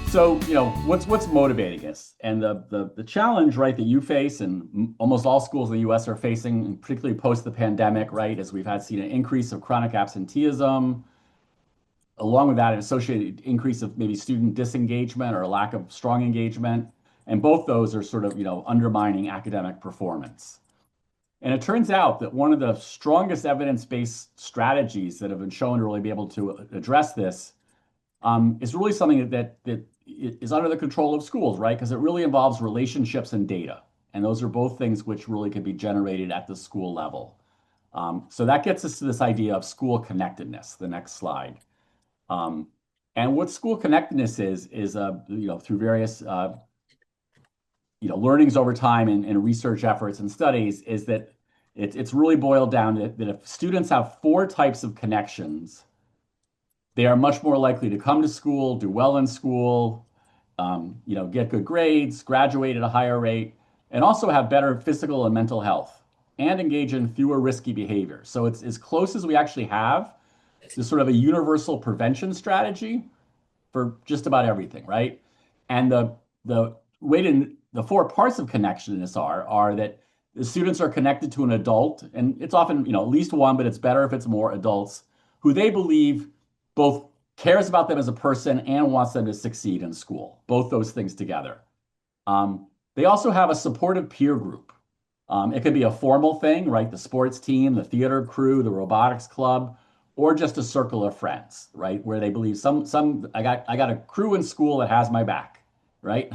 So, what's motivating us? And the challenge, right, that you face and almost all schools in the US are facing, and particularly post the pandemic, right, as we've had seen an increase of chronic absenteeism, along with that, an associated increase of maybe student disengagement or a lack of strong engagement. And both those are sort of, undermining academic performance. And it turns out that one of the strongest evidence-based strategies that have been shown to really be able to address this is really something that is under the control of schools, right? Because it really involves relationships and data. And those are both things which really can be generated at the school level. So that gets us to this idea of school connectedness, the next slide. Um, and what school connectedness is through various learnings over time and research efforts and studies, is that it's really boiled down to that if students have four types of connections, they are much more likely to come to school, do well in school, get good grades, graduate at a higher rate, and also have better physical and mental health, and engage in fewer risky behaviors. So it's as close as we actually have to sort of a universal prevention strategy for just about everything, right? And the way to the four parts of connectedness are that the students are connected to an adult, and it's often, at least one, but it's better if it's more adults who they believe both cares about them as a person and wants them to succeed in school, both those things together. They also have a supportive peer group. It could be a formal thing, right? The sports team, the theater crew, the robotics club, or just a circle of friends, right? Where they believe I got a crew in school that has my back, right?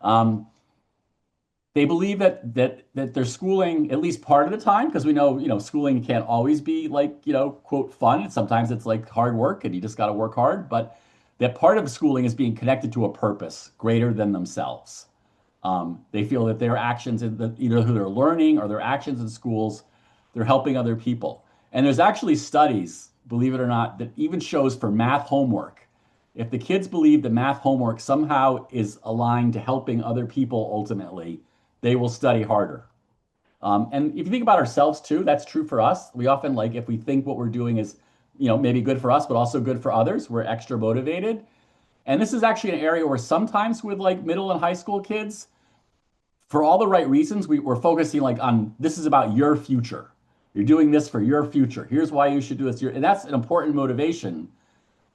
um, they believe that they're schooling at least part of the time, because we know, schooling can't always be like, quote, fun. Sometimes it's like hard work and you just got to work hard. But that part of schooling is being connected to a purpose greater than themselves. They feel that their actions, either who they're learning or their actions in schools, they're helping other people. And there's actually studies, believe it or not, that even shows for math homework, if the kids believe the math homework somehow is aligned to helping other people ultimately, they will study harder. And if you think about ourselves too, that's true for us. We often, like, if we think what we're doing is, maybe good for us, but also good for others, we're extra motivated. And this is actually an area where sometimes with like middle and high school kids, for all the right reasons, we're focusing like on this is about your future. You're doing this for your future. Here's why you should do this. And that's an important motivation.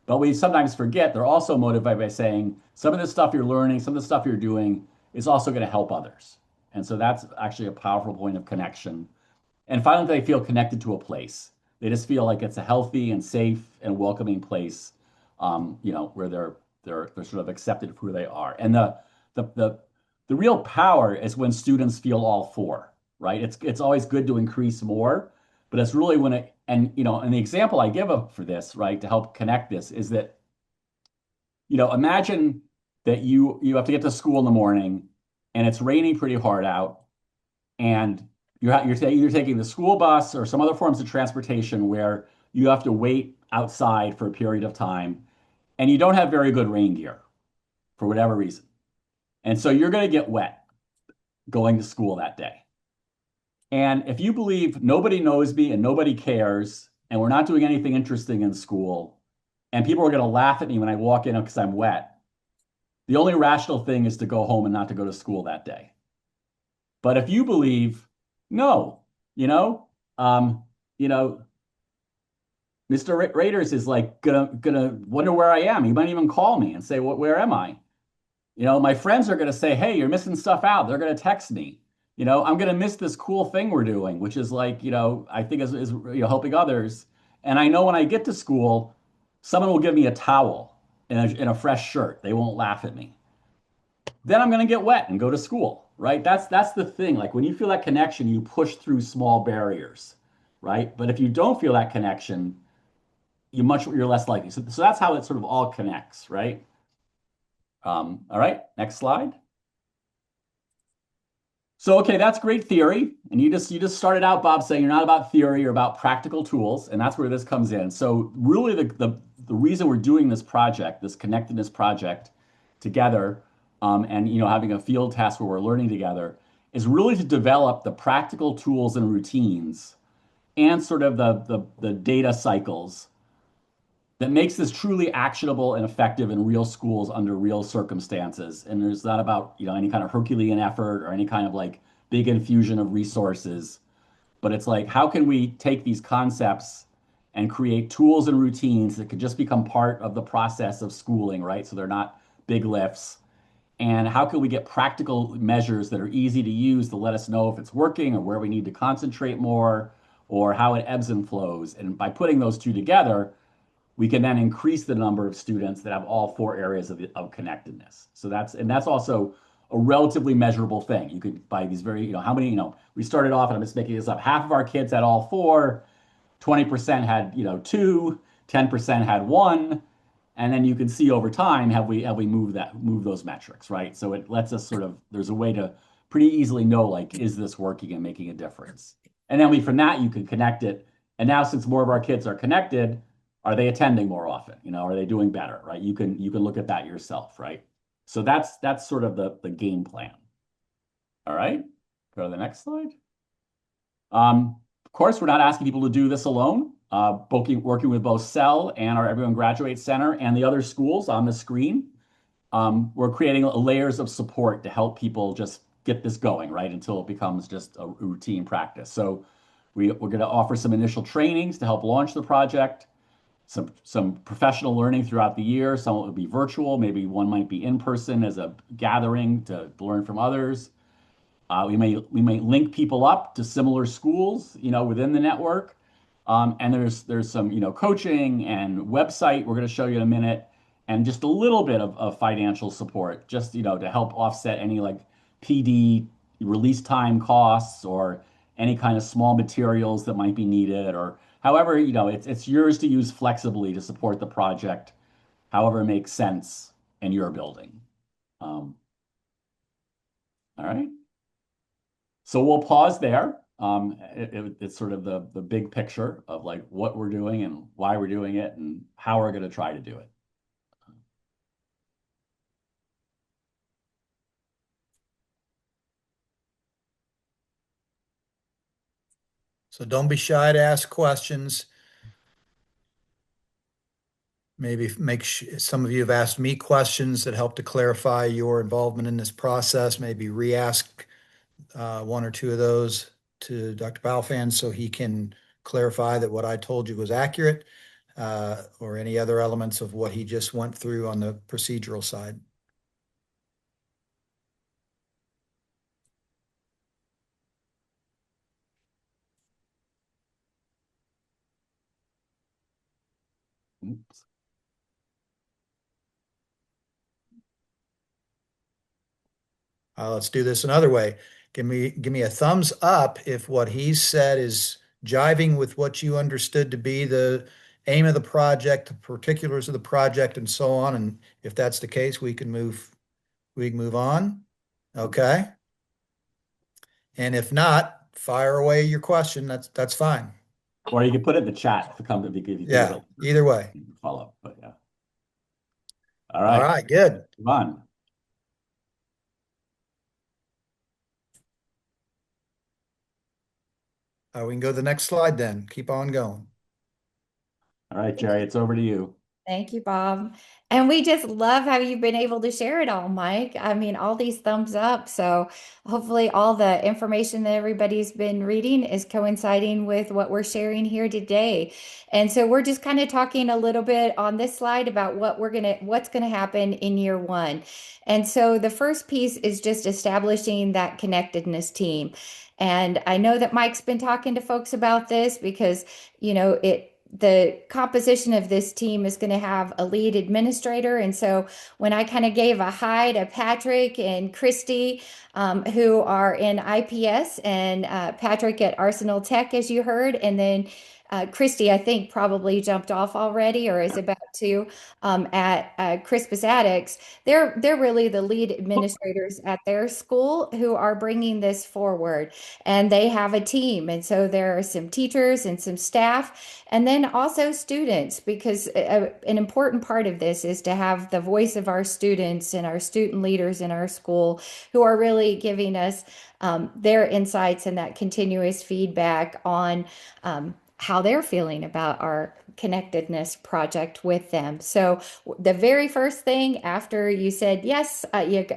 But we sometimes forget they're also motivated by saying some of the stuff you're learning, some of the stuff you're doing is also going to help others. And so that's actually a powerful point of connection. And finally, they feel connected to a place. They just feel like it's a healthy and safe and welcoming place, where they're sort of accepted for who they are. And the the real power is when students feel all four, right? It's always good to increase more, but it's really when it and the example I give up for this, right, to help connect this is that, imagine that you have to get to school in the morning and it's raining pretty hard out, and you're either taking the school bus or some other forms of transportation where you have to wait outside for a period of time, and you don't have very good rain gear for whatever reason. And so you're going to get wet going to school that day. And if you believe nobody knows me and nobody cares, and we're not doing anything interesting in school, and people are going to laugh at me when I walk in because I'm wet, the only rational thing is to go home and not to go to school that day. But if you believe, no, you know, um, you know, Mr. Raiders is like gonna wonder where I am. He might even call me and say, where am I?" My friends are going to say, "Hey, you're missing stuff out." They're going to text me. I'm going to miss this cool thing we're doing, which is like, I think is helping others. And I know when I get to school, someone will give me a towel and a fresh shirt. They won't laugh at me. Then I'm going to get wet and go to school, right? That's the thing. Like when you feel that connection, you push through small barriers, right? But if you don't feel that connection, you're less likely. So that's how it sort of all connects, right? All right, next slide. So, okay, that's great theory. And you just started out, Bob, saying you're not about theory, you're about practical tools, and that's where this comes in. So really the reason we're doing this project, this connectedness project together, and having a field task where we're learning together, is really to develop the practical tools and routines and sort of the data cycles that makes this truly actionable and effective in real schools under real circumstances. And there's not about, any kind of Herculean effort or any kind of like big infusion of resources, but it's like, how can we take these concepts and create tools and routines that could just become part of the process of schooling, right? So they're not big lifts. And how can we get practical measures that are easy to use to let us know if it's working or where we need to concentrate more or how it ebbs and flows? And by putting those two together, we can then increase the number of students that have all four areas of connectedness. So that's also a relatively measurable thing. You could by these very, how many, we started off, and I'm just making this up, half of our kids had all four, 20% had, two, 10% had one, and then you can see over time have we moved those metrics, right? So it lets us sort of there's a way to pretty easily know like is this working and making a difference. And then from that you can connect it. And now since more of our kids are connected, are they attending more often? Are they doing better, right? You can look at that yourself, right? So that's sort of the game plan. All right, go to the next slide. Of course, we're not asking people to do this alone. Working with both Cell and our Everyone Graduates Center and the other schools on the screen. We're creating layers of support to help people just get this going, right? Until it becomes just a routine practice. So we're going to offer some initial trainings to help launch the project, some professional learning throughout the year. Some will be virtual, maybe one might be in person as a gathering to learn from others. We may link people up to similar schools, within the network. And there's some, coaching and website we're going to show you in a minute, and just a little bit of financial support, just, to help offset any like PD release time costs or any kind of small materials that might be needed, or however, it's yours to use flexibly to support the project, however it makes sense in your building. All right. So we'll pause there. It's sort of the big picture of like what we're doing and why we're doing it and how we're going to try to do it. So don't be shy to ask questions. Maybe some of you have asked me questions that help to clarify your involvement in this process. Maybe re-ask one or two of those to Dr. Balfan so he can clarify that what I told you was accurate, or any other elements of what he just went through on the procedural side. Oops. Let's do this another way. Give me a thumbs up if what he said is jiving with what you understood to be the aim of the project, the particulars of the project, and so on. And if that's the case, we can move on. Okay. And if not, fire away your question. That's fine. Or you can put it in the chat if you think Yeah, of it, either way. follow up. But yeah. All All right. right, good. Move on. We can go to the next slide then. Keep on going. All right, Jerry, it's over to you. Thank you, Bob. And we just love how you've been able to share it all, Mike. I mean, all these thumbs up. So hopefully all the information that everybody's been reading is coinciding with what we're sharing here today. And so we're just kind of talking a little bit on this slide about what's gonna happen in year one. And so the first piece is just establishing that connectedness team. And I know that Mike's been talking to folks about this because, the composition of this team is going to have a lead administrator. And so when I kind of gave a hi to Patrick and Christy, who are in IPS, and Patrick at Arsenal Tech, as you heard, and then Christy, I think, probably jumped off already or is about to, at Crispus Attucks. They're really the lead administrators at their school who are bringing this forward, and they have a team. And so there are some teachers and some staff, and then also students, because an important part of this is to have the voice of our students and our student leaders in our school who are really giving us their insights and that continuous feedback on how they're feeling about our connectedness project with them. So the very first thing after you said yes,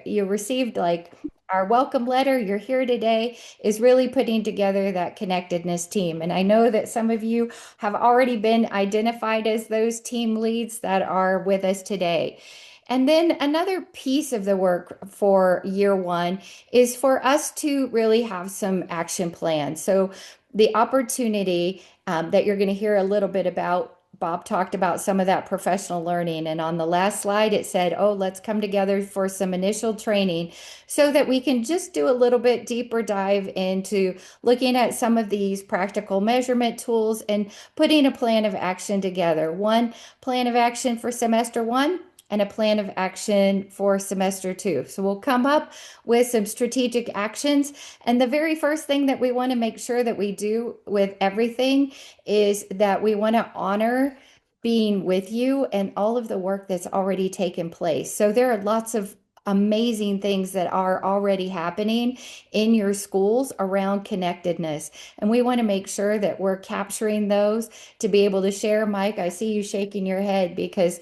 you received like our welcome letter, you're here today, is really putting together that connectedness team. And I know that some of you have already been identified as those team leads that are with us today. And then another piece of the work for year one is for us to really have some action plans. So the opportunity that you're going to hear a little bit about. Bob talked about some of that professional learning. And on the last slide, it said, oh, let's come together for some initial training so that we can just do a little bit deeper dive into looking at some of these practical measurement tools and putting a plan of action together. One plan of action for semester one and a plan of action for semester two. So we'll come up with some strategic actions. And the very first thing that we want to make sure that we do with everything is that we want to honor being with you and all of the work that's already taken place. So there are lots of amazing things that are already happening in your schools around connectedness. And we want to make sure that we're capturing those to be able to share. Mike, I see you shaking your head because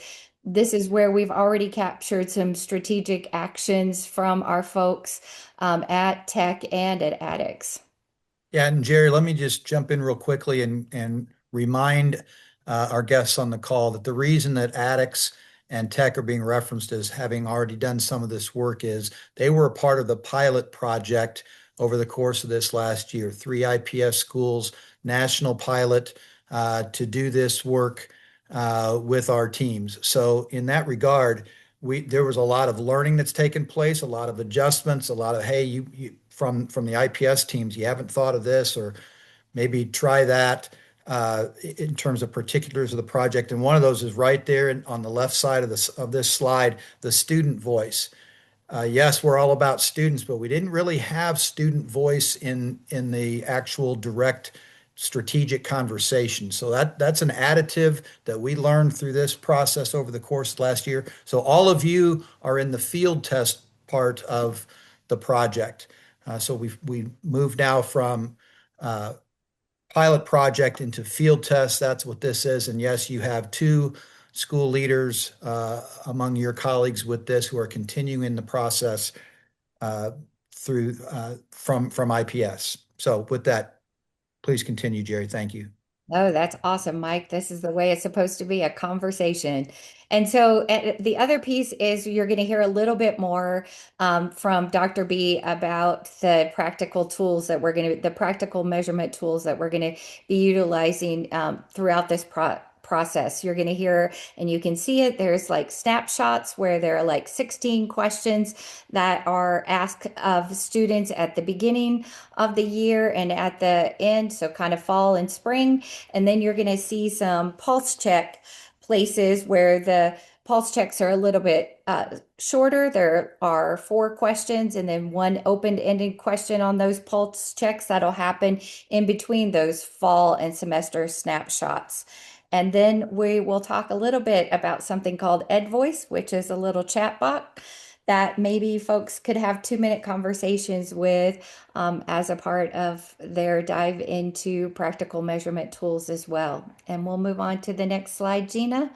this is where we've already captured some strategic actions from our folks at Tech and at ADDIX. Yeah, and Jerry, let me just jump in real quickly and remind our guests on the call that the reason that Addicts and Tech are being referenced as having already done some of this work is they were a part of the pilot project over the course of this last year. Three IPS schools, national pilot to do this work with our teams. So in that regard, there was a lot of learning that's taken place, a lot of adjustments, a lot of hey, you from the IPS teams, you haven't thought of this, or maybe try that in terms of particulars of the project. And one of those is right there on the left side of this slide, the student voice. Yes, we're all about students, but we didn't really have student voice in the actual direct strategic conversation. So that's an additive that we learned through this process over the course of last year. So all of you are in the field test part of the project. So we moved now from pilot project into field test. That's what this is. And yes, you have two school leaders among your colleagues with this who are continuing the process uh, through from IPS. So with that, please continue, Jerry. Thank you. Oh, that's awesome, Mike. This is the way it's supposed to be, a conversation. And so the other piece is you're going to hear a little bit more from Dr. B about the practical tools that the practical measurement tools that we're going to be utilizing throughout this process. You're going to hear, and you can see it, there's like snapshots where there are like 16 questions that are asked of students at the beginning of the year and at the end, so kind of fall and spring. And then you're going to see some pulse check places where the pulse checks are a little bit shorter. There are four questions and then one open-ended question on those pulse checks that'll happen in between those fall and semester snapshots. And then we will talk a little bit about something called EdVoice, which is a little chat bot that maybe folks could have 2-minute conversations with as a part of their dive into practical measurement tools as well. And we'll move on to the next slide, Gina.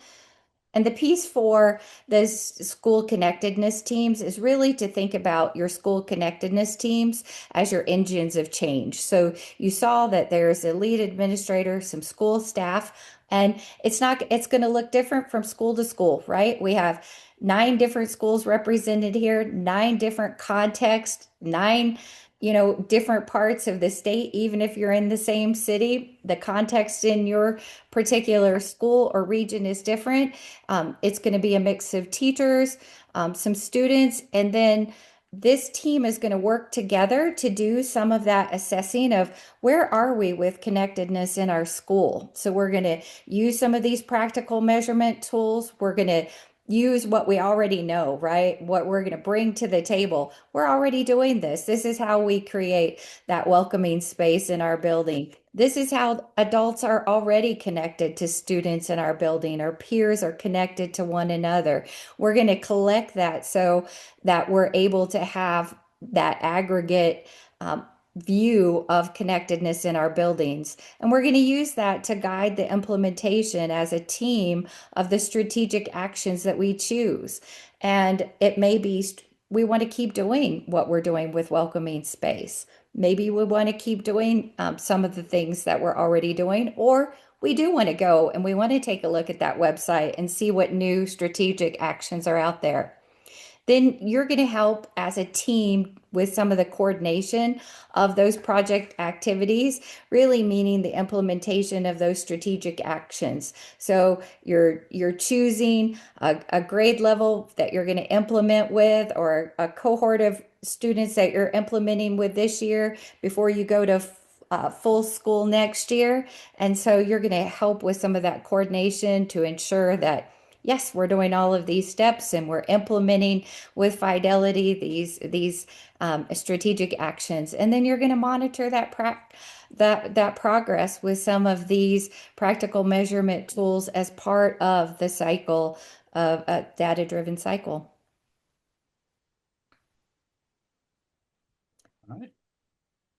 And the piece for the school connectedness teams is really to think about your school connectedness teams as your engines of change. So you saw that there's a lead administrator, some school staff, and it's going to look different from school to school, right? We have 9 different schools represented here, 9 different contexts, 9 different parts of the state. Even if you're in the same city, the context in your particular school or region is different. It's going to be a mix of teachers, some students, and then this team is going to work together to do some of that assessing of where are we with connectedness in our school. So we're going to use some of these practical measurement tools. We're going to use what we already know, right? What we're going to bring to the table. We're already doing this. This is how we create that welcoming space in our building. This is how adults are already connected to students in our building. Our peers are connected to one another. We're going to collect that so that we're able to have that aggregate view of connectedness in our buildings. And we're going to use that to guide the implementation as a team of the strategic actions that we choose. And it may be we want to keep doing what we're doing with welcoming space. Maybe we want to keep doing some of the things that we're already doing, or we do want to go and we want to take a look at that website and see what new strategic actions are out there. Then you're going to help as a team with some of the coordination of those project activities, really meaning the implementation of those strategic actions. So you're choosing a grade level that you're going to implement with, or a cohort of students that you're implementing with this year before you go to full school next year. And so you're going to help with some of that coordination to ensure that yes, we're doing all of these steps and we're implementing with fidelity these strategic actions. And then you're going to monitor that progress with some of these practical measurement tools as part of the cycle of a data-driven cycle. All right.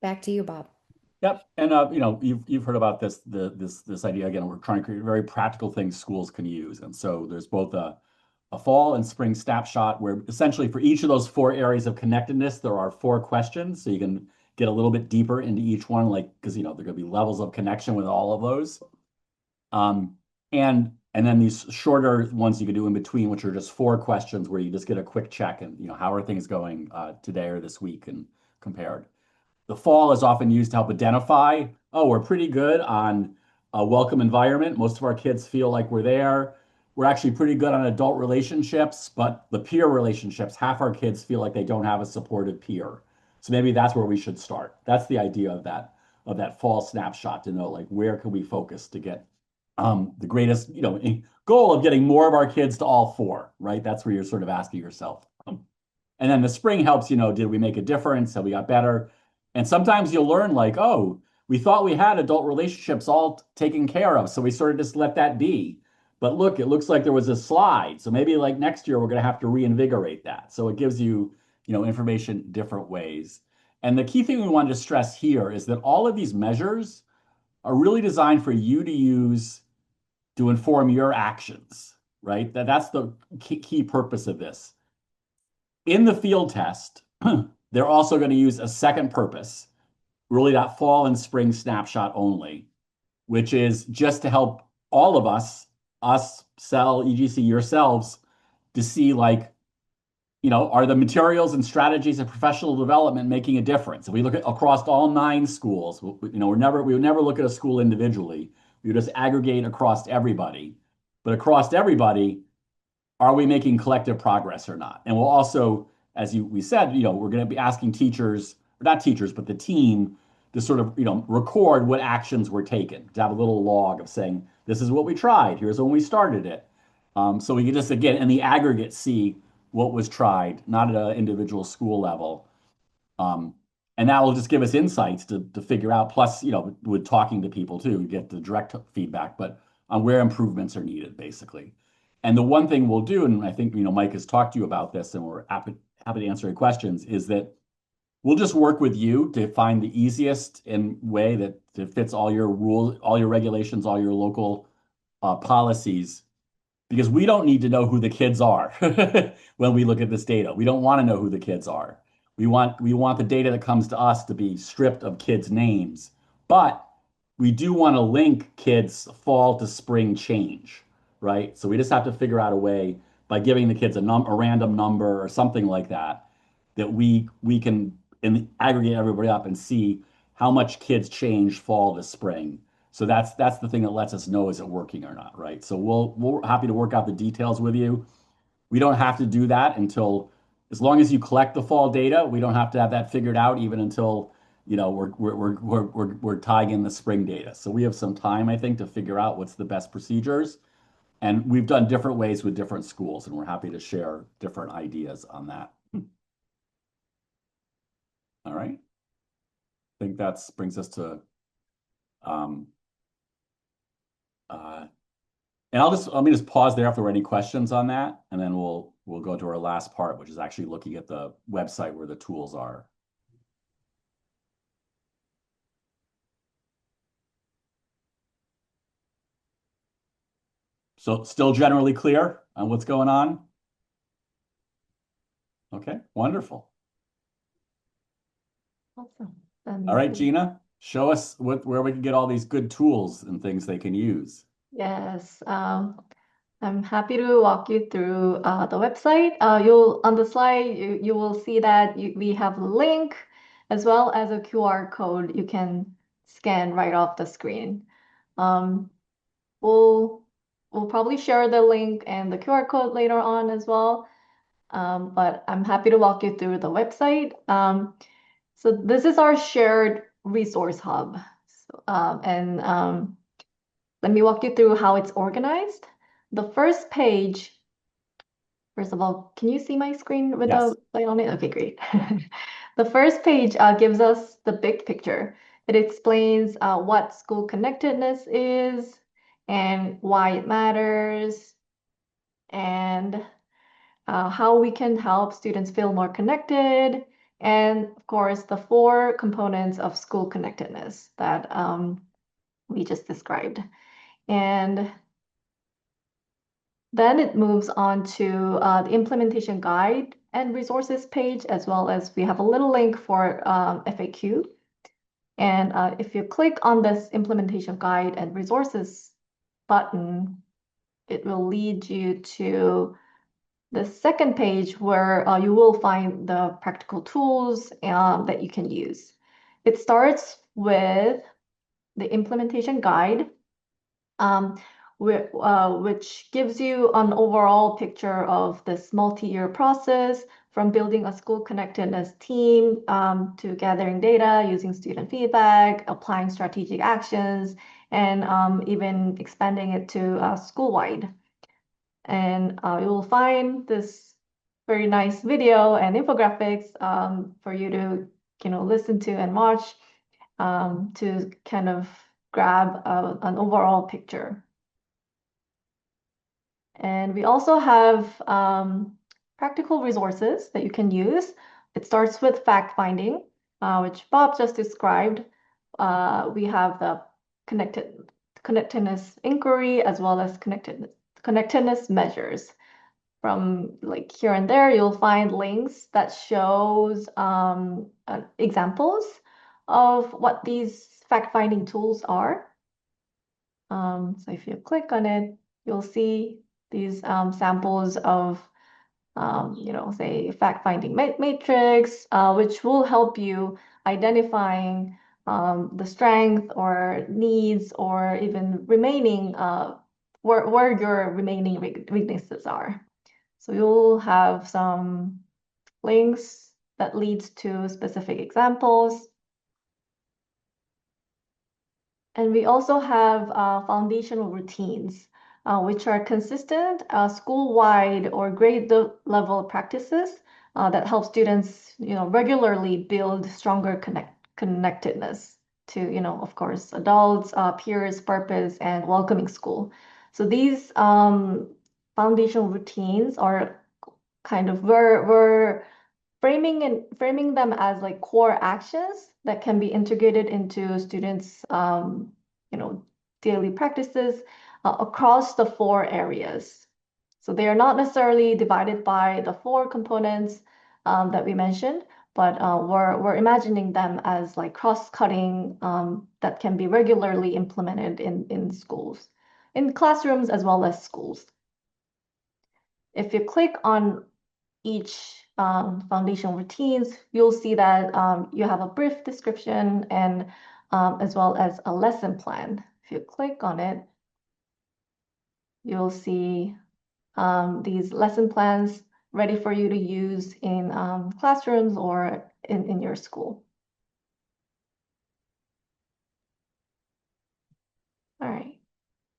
Back to you, Bob. Yep. And you've heard about this idea again. We're trying to create very practical things schools can use. And so there's both a fall and spring snapshot where essentially for each of those four areas of connectedness, there are four questions. So you can get a little bit deeper into each one, like because there are going to be levels of connection with all of those. And then these shorter ones you can do in between, which are just four questions where you just get a quick check and how are things going today or this week and compared. The fall is often used to help identify, oh, we're pretty good on a welcome environment. Most of our kids feel like we're there. We're actually pretty good on adult relationships, but the peer relationships, half our kids feel like they don't have a supportive peer. So maybe that's where we should start. That's the idea of that fall snapshot to know like where can we focus to get the greatest, goal of getting more of our kids to all four, right? That's where you're sort of asking yourself. And then the spring helps, did we make a difference? Have we got better? And sometimes you'll learn like, oh, we thought we had adult relationships all taken care of. So we sort of just let that be. But look, it looks like there was a slide. So maybe like next year, we're going to have to reinvigorate that. So it gives you, information different ways. And the key thing we wanted to stress here is that all of these measures are really designed for you to use to inform your actions, right? That's the key purpose of this. In the field test, they're also going to use a second purpose, really that fall and spring snapshot only, which is just to help all of us, Cell, EGC, yourselves, to see like, are the materials and strategies of professional development making a difference? If we look at across all 9 schools, we would never look at a school individually. We would just aggregate across everybody. But across everybody, are we making collective progress or not? And we'll also, as we said, we're going to be asking teachers, or not teachers, but the team to sort of, record what actions were taken, to have a little log of saying, this is what we tried. Here's when we started it. So we can just, again, in the aggregate, see what was tried, not at an individual school level. And that will just give us insights to figure out, plus, with talking to people too, you get the direct feedback, but on where improvements are needed, basically. And the one thing we'll do, and I think, Mike has talked to you about this and we're happy to answer your questions, is that we'll just work with you to find the easiest and way that fits all your rules, all your regulations, all your local policies, because we don't need to know who the kids are when we look at this data. We don't want to know who the kids are. We want the data that comes to us to be stripped of kids' names, but we do want to link kids' fall to spring change, right? So we just have to figure out a way by giving the kids a random number or something like that, that we can aggregate everybody up and see how much kids change fall to spring. So that's the thing that lets us know is it working or not, right? So we're happy to work out the details with you. We don't have to do that until, as long as you collect the fall data, we don't have to have that figured out even until we're tying in the spring data. So we have some time, I think, to figure out what's the best procedures. And we've done different ways with different schools, and we're happy to share different ideas on that. All right. I think that brings us to and let me just pause there if there are any questions on that, and then we'll go to our last part, which is actually looking at the website where the tools are. So still generally clear on what's going on? Okay, wonderful. Awesome. All right, And Gina, show us where we can get all these good tools and things they can use. yes, I'm happy to walk you through the website. You'll on the slide you will see that we have a link as well as a QR code you can scan right off the screen. Um, we'll we'll probably share the link and the QR code later on as well. But I'm happy to walk you through the website. So this is our shared resource hub. And let me walk you through how it's organized. The first page, first of all, can you see my screen with Yes. the light on it? Okay, great. The first page gives us the big picture. It explains what school connectedness is and why it matters, and how we can help students feel more connected, and of course, the four components of school connectedness that we just described. And then it moves on to the implementation guide and resources page, as well as we have a little link for FAQ. And if you click on this implementation guide and resources button, it will lead you to the second page where you will find the practical tools that you can use. It starts with the implementation guide, um, which gives you an overall picture of this multi-year process from building a school connectedness team to gathering data, using student feedback, applying strategic actions, and even expanding it to school-wide. And you will find this very nice video and infographics for you to listen to and watch to kind of grab an overall picture. And we also have practical resources that you can use. It starts with fact finding, which Bob just described. We have the connectedness inquiry as well as connectedness measures. From like here and there, you'll find links that shows examples of what these fact-finding tools are. So if you click on it, you'll see these samples of, say fact-finding matrix, which will help you identifying the strength or needs or even remaining where your remaining weaknesses are. So you'll have some links that leads to specific examples. And we also have foundational routines, which are consistent school-wide or grade level practices that help students, regularly build stronger connectedness to, of course, adults, peers, purpose, and welcoming school. So these foundational routines are kind of we're framing them as like core actions that can be integrated into students daily practices across the four areas. So they are not necessarily divided by the four components that we mentioned, but we're imagining them as like cross-cutting that can be regularly implemented in schools, in classrooms as well as schools. If you click on each foundation routines, you'll see that you have a brief description and as well as a lesson plan. If you click on it, you'll see these lesson plans ready for you to use in classrooms or in your school. All right.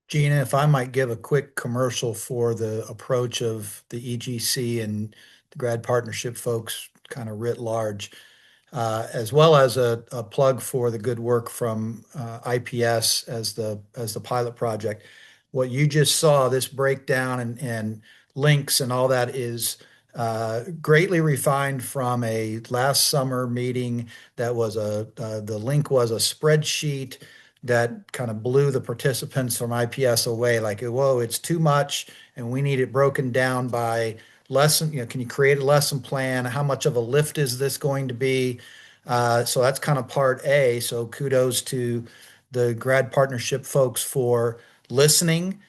Gina, if I might give a quick commercial for the approach of the EGC and the grad partnership folks kind of writ large, as well as a plug for the good work from IPS as the pilot project. What you just saw, this breakdown and links and all that is greatly refined from a last summer meeting that was the link was a spreadsheet that kind of blew the participants from IPS away. Like, whoa, it's too much, and we need it broken down by lesson. Can you create a lesson plan? How much of a lift is this going to be? So that's kind of part A. So kudos to the grad partnership folks for listening,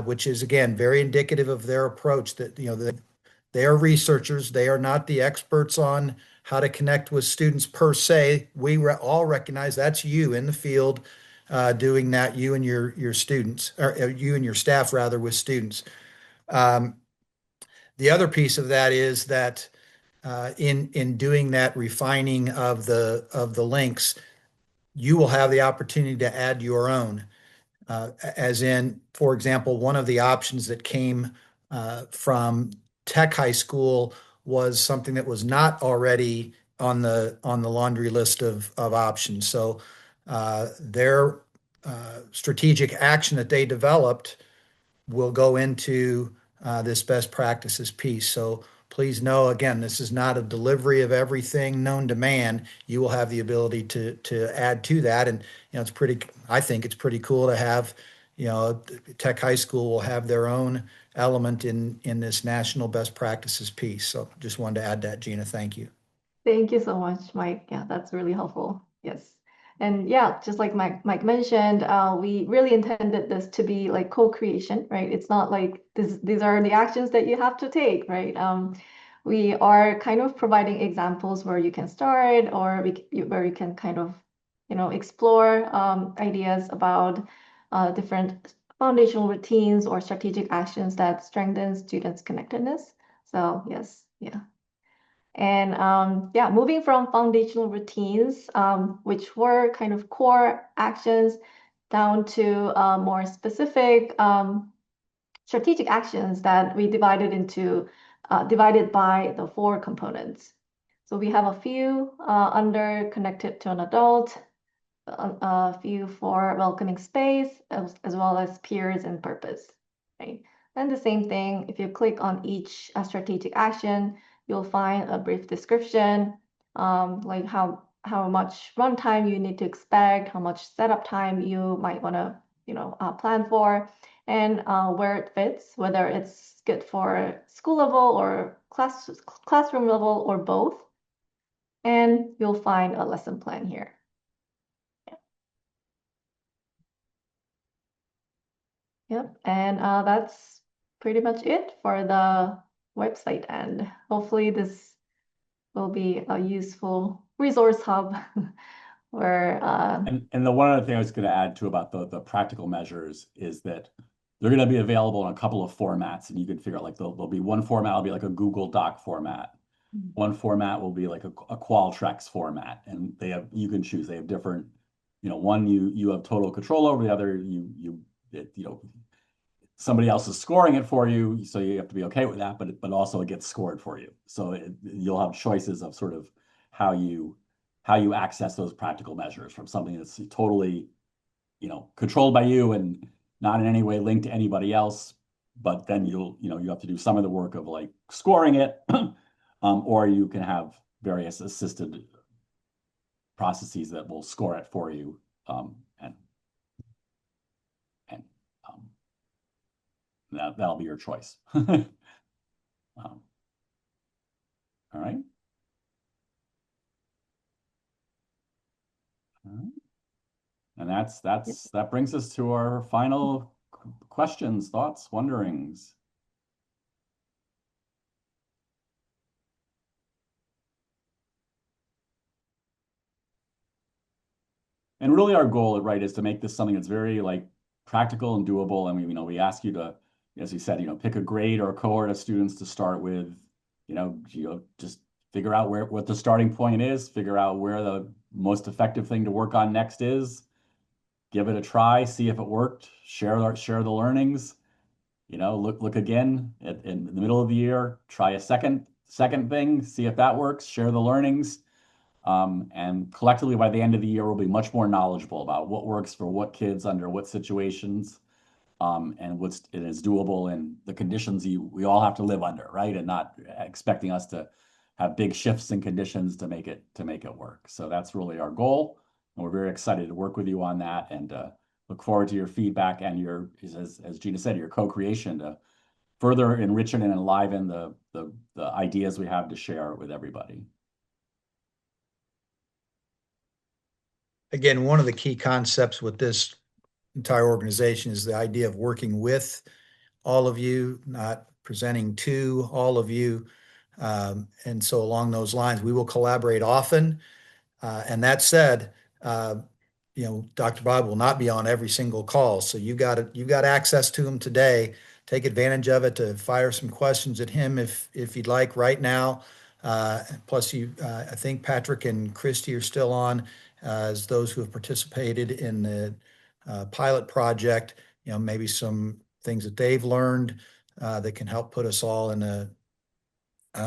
which is again very indicative of their approach. That they are researchers. They are not the experts on how to connect with students per se. We all recognize that's you in the field doing that, you and your students, or you and your staff rather, with students. Um, the other piece of that is that in doing that refining of the links, you will have the opportunity to add your own. As in, for example, one of the options that came from Tech High School was something that was not already on the laundry list of options. So their strategic action that they developed will go into this best practices piece. So please know, again, this is not a delivery of everything known to man. You will have the ability to add to that, and it's pretty. I think it's pretty cool to have. Tech High School will have their own element in this national best practices piece. So just wanted to add that, Gina. Thank you. Thank you so much, Mike. Yeah, that's really helpful. Yes. And yeah, just like Mike mentioned, we really intended this to be like co-creation, right? It's not like these are the actions that you have to take, right? We are kind of providing examples where you can start, or where you can kind of, explore ideas about different foundational routines or strategic actions that strengthen students' connectedness. So yes, yeah. And yeah, moving from foundational routines, which were kind of core actions, down to more specific strategic actions that we divided by the four components. So we have a few under connected to an adult, a few for welcoming space, as well as peers and purpose, right? And the same thing, if you click on each strategic action, you'll find a brief description, like how much runtime you need to expect, how much setup time you might want to plan for, and where it fits, whether it's good for school level or classroom level or both. And you'll find a lesson plan here. Yep, and that's pretty much it for the website end. Hopefully this will be a useful resource hub where And the one other thing I was going to add too about the practical measures is that they're going to be available in a couple of formats, and you can figure out like there'll be one format will be like a Google Doc format. One format will be like a Qualtrics format, and you can choose. They have different, one you have total control over, the other somebody else is scoring it for you, so you have to be okay with that, but also it gets scored for you. So you'll have choices of sort of how you access those practical measures from something that's totally, controlled by you and not in any way linked to anybody else. But then you have to do some of the work of like scoring it, or you can have various assisted processes that will score it for you, and that'll be your choice. All right. All right. And that brings us to our final questions, thoughts, wonderings. And really our goal, right, is to make this something that's very like practical and doable. And we ask you to, as you said, pick a grade or a cohort of students to start with, just figure out what the starting point is, figure out where the most effective thing to work on next is, give it a try, see if it worked, share the learnings, look again in the middle of the year, try a second thing, see if that works, share the learnings. And collectively, by the end of the year, we'll be much more knowledgeable about what works for what kids under what situations, and it is doable in the conditions we all have to live under, right? And not expecting us to have big shifts in conditions to make it work. So that's really our goal. And we're very excited to work with you on that and look forward to your feedback and as Gina said, your co-creation to further enrich and enliven the ideas we have to share with everybody. Again, one of the key concepts with this entire organization is the idea of working with all of you, not presenting to all of you. And so along those lines, we will collaborate often. And that said, Dr. Bob will not be on every single call. So you've got access to him today. Take advantage of it to fire some questions at him if you'd like right now. Plus, I think Patrick and Christy are still on as those who have participated in the pilot project. Maybe some things that they've learned that can help put us all in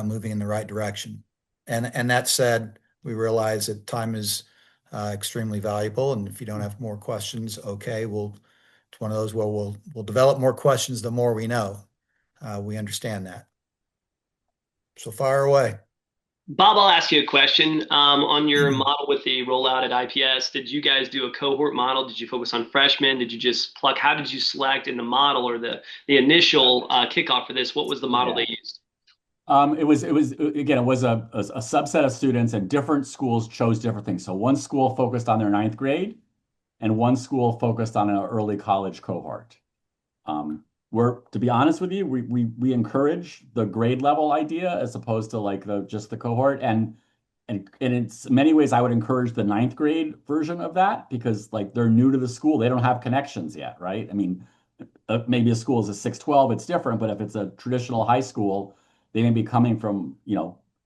moving in the right direction. And that said, we realize that time is extremely valuable, and if you don't have more questions, okay, it's one of those where we'll develop more questions the more we know. We understand that. So fire away. Bob, I'll ask you a question. On your model with the rollout at IPS, did you guys do a cohort model? Did you focus on freshmen? Did you just pluck? How did you select in the model or the initial kickoff for this? What was the model they used? It was again, it was a subset of students, and different schools chose different things. So one school focused on their ninth grade, and one school focused on an early college cohort. To be honest with you, we encourage the grade level idea as opposed to like just the cohort. And in many ways, I would encourage the ninth grade version of that because like they're new to the school, they don't have connections yet, right? I mean, maybe a school is a 612, it's different, but if it's a traditional high school, they may be coming from,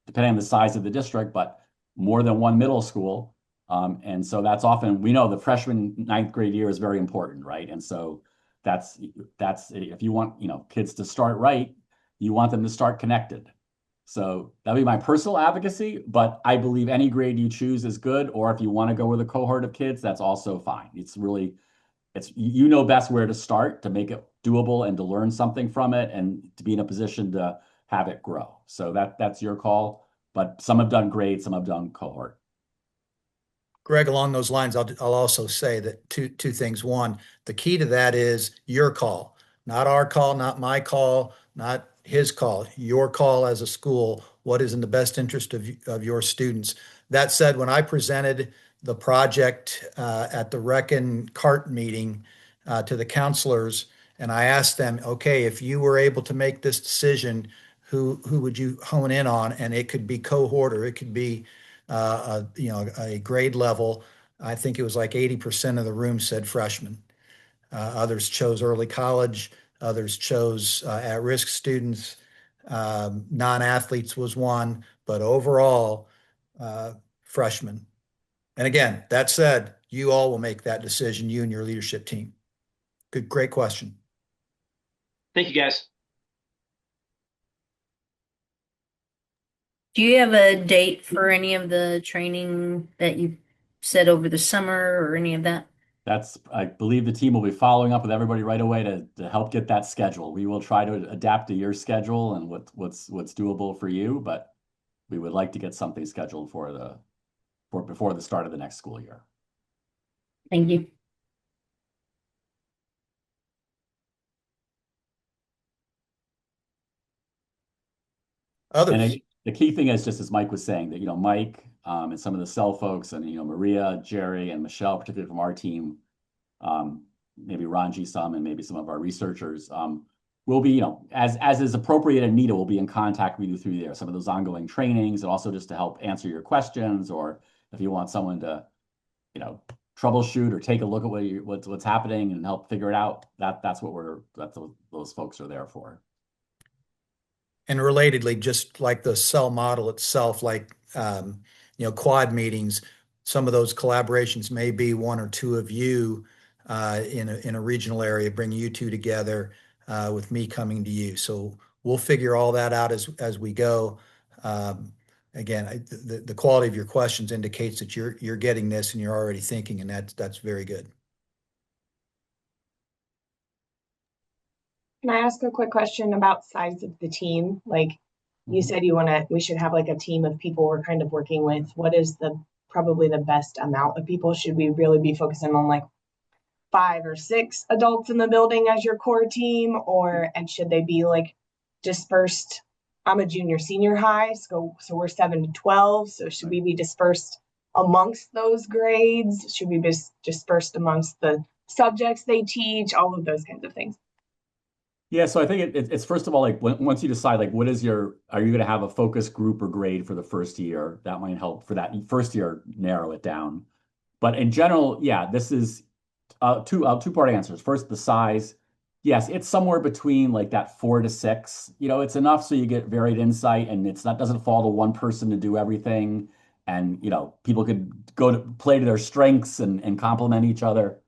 depending on the size of the district, but more than one middle school. And so that's often, we know the freshman ninth grade year is very important, right? And so that's if you want, kids to start right, you want them to start connected. So that'd be my personal advocacy, but I believe any grade you choose is good. Or if you want to go with a cohort of kids, that's also fine. It's best where to start to make it doable and to learn something from it and to be in a position to have it grow. So that's your call. But some have done grade, some have done cohort. Greg, along those lines, I'll also say that two things. One, the key to that is your call, not our call, not my call, not his call, your call as a school. What is in the best interest of your students? That said, when I presented the project at the Rec and Cart meeting to the counselors, and I asked them, okay, if you were able to make this decision, who would you hone in on? And it could be cohort or it could be a grade level. I think it was like 80% of the room said freshman. Others chose early college. Others chose at-risk students. Non-athletes was one, but overall, freshmen. And again, that said, you all will make that decision, you and your leadership team. Great question. Thank you, guys. Do you have a date for any of the training that you said over the summer or any of that? I believe the team will be following up with everybody right away to help get that schedule. We will try to adapt to your schedule and what's doable for you, but we would like to get something scheduled before the start of the next school year. Thank you. Others. And the key thing is just as Mike was saying that, Mike and some of the cell folks and, Maria, Jerry, and Michelle, particularly from our team, maybe Ranji some and maybe some of our researchers, will be, as is appropriate and needed, we'll be in contact with you through there. Some of those ongoing trainings and also just to help answer your questions, or if you want someone to, troubleshoot or take a look at what's happening and help figure it out, that's what those folks are there for. And relatedly, just like the cell model itself, like quad meetings, some of those collaborations may be one or two of you in a regional area, bring you two together with me coming to you. So we'll figure all that out as we go. Again, the quality of your questions indicates that you're getting this and you're already thinking, and that's very good. Can I ask a quick question about size of the team? Like you said, we should have like a team of people we're kind of working with. What is the probably the best amount of people? Should we really be focusing on like 5 or 6 adults in the building as your core team, and should they be like dispersed? I'm a junior senior high, so we're 7 to 12. So should we be dispersed amongst those grades? Should we be dispersed amongst the subjects they teach? All of those kinds of things. Yeah, so I think it's first of all, like once you decide, like, are you going to have a focus group or grade for the first year? That might help for that first year narrow it down. But in general, yeah, this is two-part answers. First, the size. Yes, it's somewhere between like that 4 to 6. It's enough so you get varied insight, and it's not doesn't fall to one person to do everything. And people could go to play to their strengths and complement each other.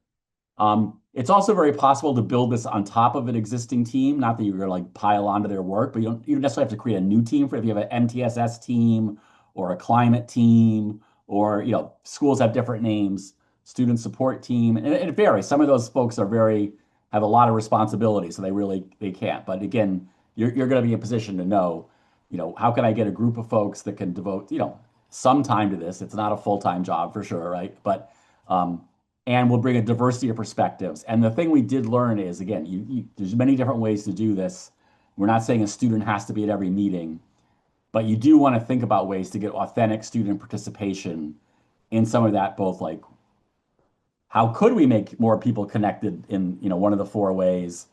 It's also very possible to build this on top of an existing team. Not that you're going to like pile onto their work, but you don't necessarily have to create a new team for if you have an MTSS team or a climate team, or schools have different names, student support team, and it varies. Some of those folks have a lot of responsibility, so they can't. But again, you're going to be in a position to know, how can I get a group of folks that can devote, some time to this. It's not a full-time job for sure, right? But um, and we'll bring a diversity of perspectives. And the thing we did learn is, again, there's many different ways to do this. We're not saying a student has to be at every meeting, but you do want to think about ways to get authentic student participation in some of that, both like how could we make more people connected in one of the 4 ways,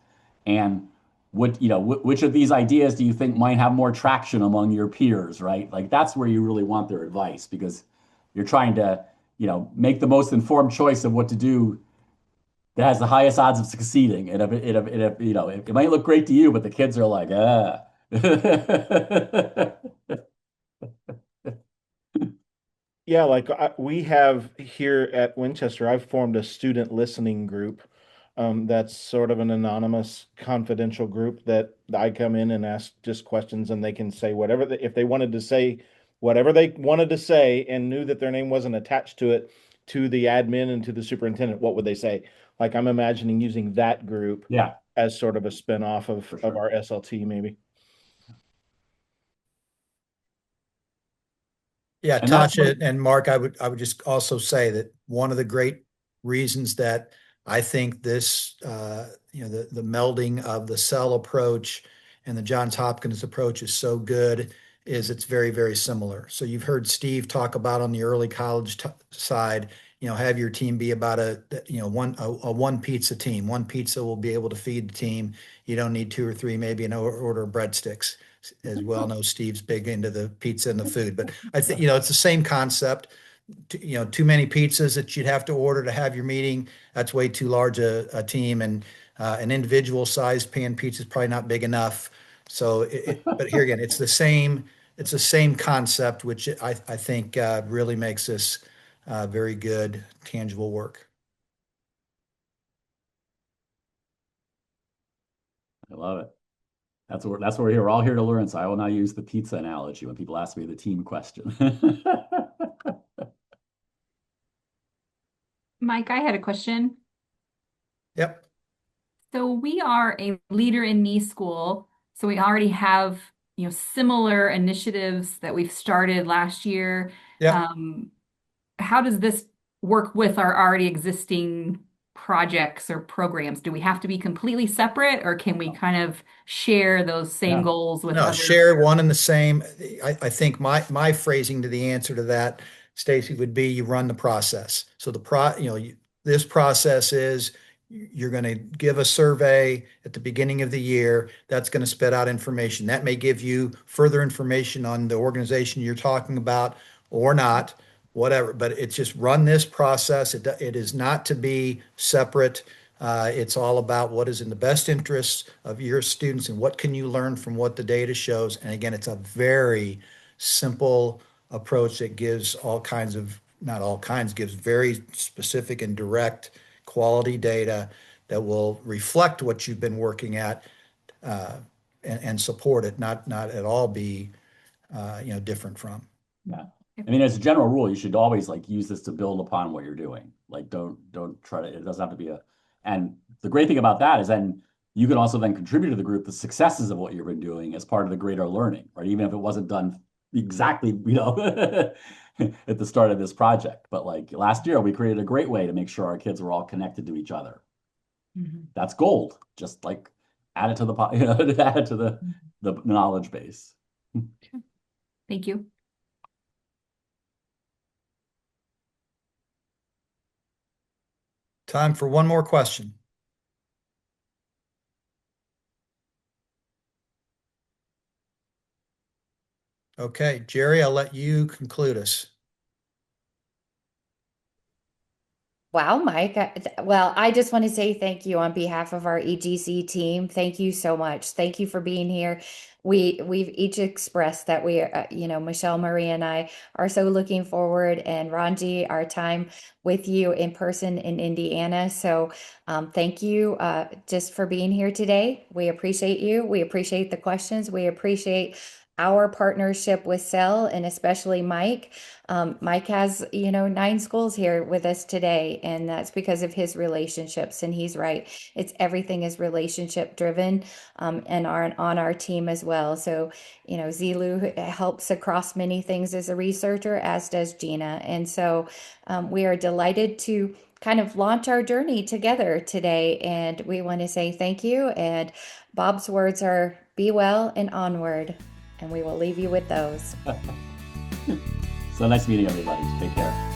and which of these ideas do you think might have more traction among your peers, right? Like that's where you really want their advice, because you're trying to make the most informed choice of what to do that has the highest odds of succeeding. And it might look great to you, but the kids are like, ah. Yeah, like we have here at Winchester, I've formed a student listening group. That's sort of an anonymous, confidential group that I come in and ask just questions, and they can say whatever if they wanted to say whatever they wanted to say and knew that their name wasn't attached to it, to the admin and to the superintendent, what would they say? Like I'm imagining using that group Yeah, as sort of a spinoff of for sure. our SLT, maybe. Yeah, And that's what, Tasha and Mark, I would just also say that one of the great reasons that I think this, the melding of the cell approach and the Johns Hopkins approach is so good is it's very, very similar. So you've heard Steve talk about on the early college side, have your team be about a one pizza team. One pizza will be able to feed the team. You don't need 2 or 3, maybe an order of breadsticks. As well know, Steve's big into the pizza and the food, but I think, it's the same concept. Too many pizzas that you'd have to order to have your meeting. That's way too large a team, and an individual sized pan pizza is probably not big enough. So, but here again, it's the same. It's the same concept, which I think really makes this very good, tangible work. I love it. That's what we're here. We're all here to learn. So I will now use the pizza analogy when people ask me the team question. Mike, I had a question. Yep. So we are a Leader in Me school. So we already have, similar initiatives that we've started last year. Yep. How does this work with our already existing projects or programs? Do we have to be completely separate, or can we kind of share those same Yeah. goals with No, other? share one and the same. I think my phrasing to the answer to that, Stacy, would be you run the process. So this process is you're going to give a survey at the beginning of the year. That's going to spit out information. That may give you further information on the organization you're talking about or not, whatever. But it's just run this process. It is not to be separate. It's all about what is in the best interests of your students and what can you learn from what the data shows. And again, it's a very simple approach that gives all kinds of, not all kinds, gives very specific and direct quality data that will reflect what you've been working at, uh, and support it, not at all be different from. Yeah. I mean, as a general rule, you should always like use this to build upon what you're doing. Like don't try to, it doesn't have to be and the great thing about that is then you can also then contribute to the group the successes of what you've been doing as part of the greater learning, right? Even if it wasn't done, exactly, at the start of this project. But like last year, we created a great way to make sure our kids were all connected to each other. Mhm. That's gold. Just like add it to the, add it to the knowledge base. Thank you. Time for one more question. Okay, Jerry, I'll let you conclude us. Wow, Mike. Well, I just want to say thank you on behalf of our EGC team. Thank you so much. Thank you for being here. We've each expressed that we, Michelle, Marie, and I are so looking forward, and Ranji, our time with you in person in Indiana. So, thank you just for being here today. We appreciate you. We appreciate the questions. We appreciate our partnership with Cell, and especially Mike. Mike has, 9 schools here with us today, and that's because of his relationships. And he's right. It's everything is relationship driven, and on our team as well. So, Zilu helps across many things as a researcher, as does Gina. And so we are delighted to kind of launch our journey together today. And we want to say thank you. And Bob's words are be well and onward. And we will leave you with those. So nice meeting everybody. Take care.